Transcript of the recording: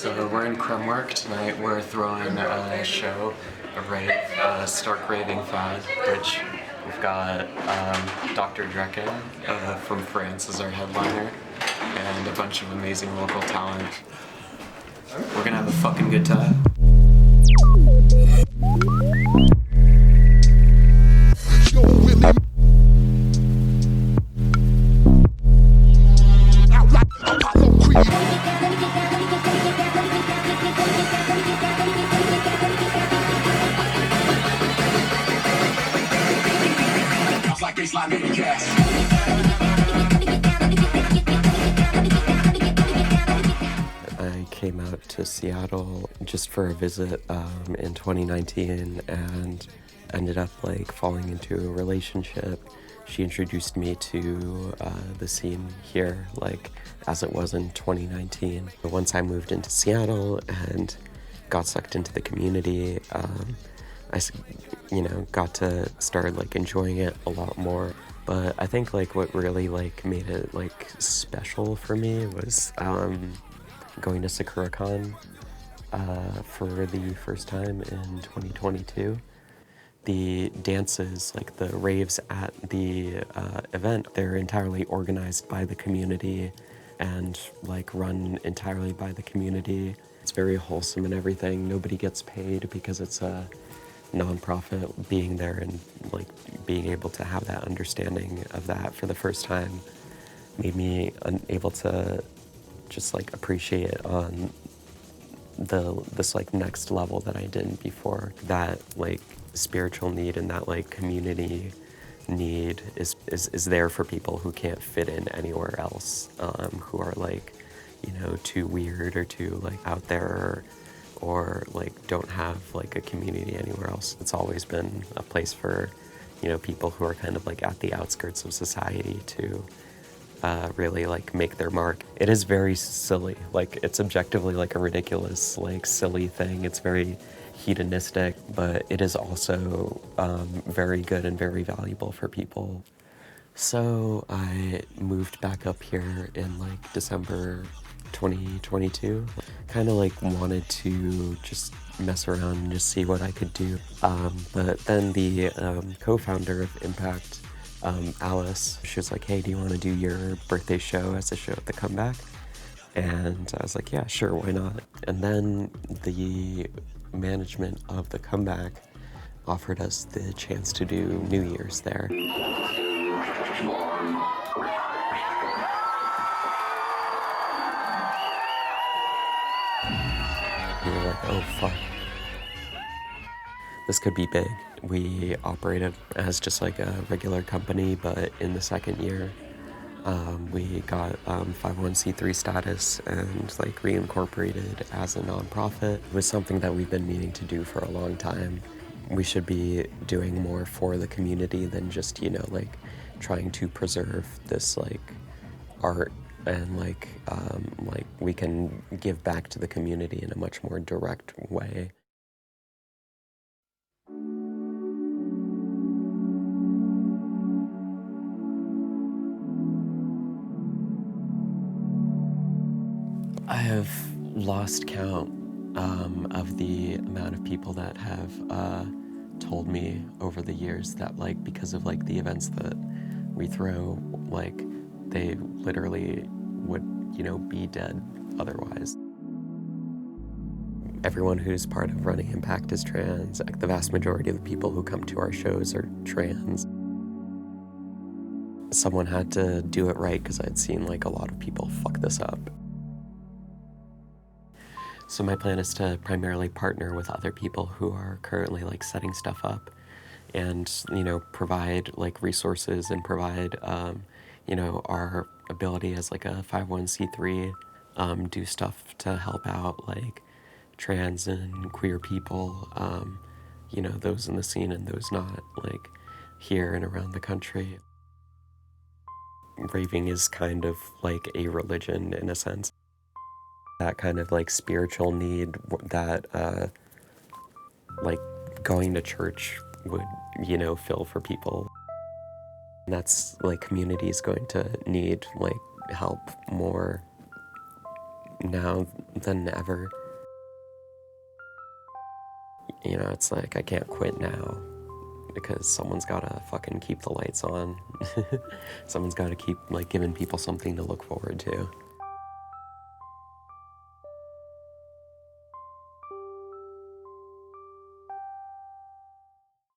So we're in Crumwork tonight. We're throwing a show, a rave, a Stark Raving Fad, which we've got Dr. Drekken from France as our headliner, and a bunch of amazing local talent. We're gonna have a fucking good time. I came out to Seattle just for a visit in 2019 and ended up like falling into a relationship. She introduced me to the scene here, like as it was in 2019. Once I moved into Seattle and got sucked into the community, I got to start like enjoying it a lot more. But I think like what really like made it like special for me was going to SakuraCon for the first time in 2022. The dances, like the raves at the event, they're entirely organized by the community and like run entirely by the community. It's very wholesome and everything. Nobody gets paid because it's a nonprofit. Being there and like being able to have that understanding of that for the first time made me able to just like appreciate it on this like next level that I didn't before. That like spiritual need and that like community need is there for people who can't fit in anywhere else, who are like, you know, too weird or too like out there or like don't have like a community anywhere else. It's always been a place for, you know, people who are kind of like at the outskirts of society to really like make their mark. It is very silly, like it's objectively like a ridiculous, like silly thing. It's very hedonistic, but it is also very good and very valuable for people. So I moved back up here in like December 2022. Kind of like wanted to just mess around and just see what I could do. But then the co-founder of Impact, Alice, she was like, hey, do you want to do your birthday show as a show at the Comeback? And I was like, yeah, sure, why not? And then the management of the Comeback offered us the chance to do New Year's there. We were like, oh fuck, this could be big. We operated as just like a regular company, but in the second year, we got 501c3 status and like reincorporated as a nonprofit. It was something that we've been meaning to do for a long time. We should be doing more for the community than just, you know, like trying to preserve this like art, and like we can give back to the community in a much more direct way. I have lost count of the amount of people that have told me over the years that like because of like the events that we throw, like they literally would, you know, be dead otherwise. Everyone who's part of Running Impact is trans. Like the vast majority of the people who come to our shows are trans. Someone had to do it right because I'd seen like a lot of people fuck this up. So my plan is to primarily partner with other people who are currently like setting stuff up and, you know, provide like resources and provide, you know, our ability as like a 501c3, do stuff to help out like trans and queer people, you know, those in the scene and those not, like here and around the country. Raving is kind of like a religion in a sense. That kind of like spiritual need that like going to church would, you know, fill for people. And that's like community is going to need like help more now than ever. You know, it's like I can't quit now because someone's gotta fucking keep the lights on. Someone's gotta keep like giving people something to look forward to.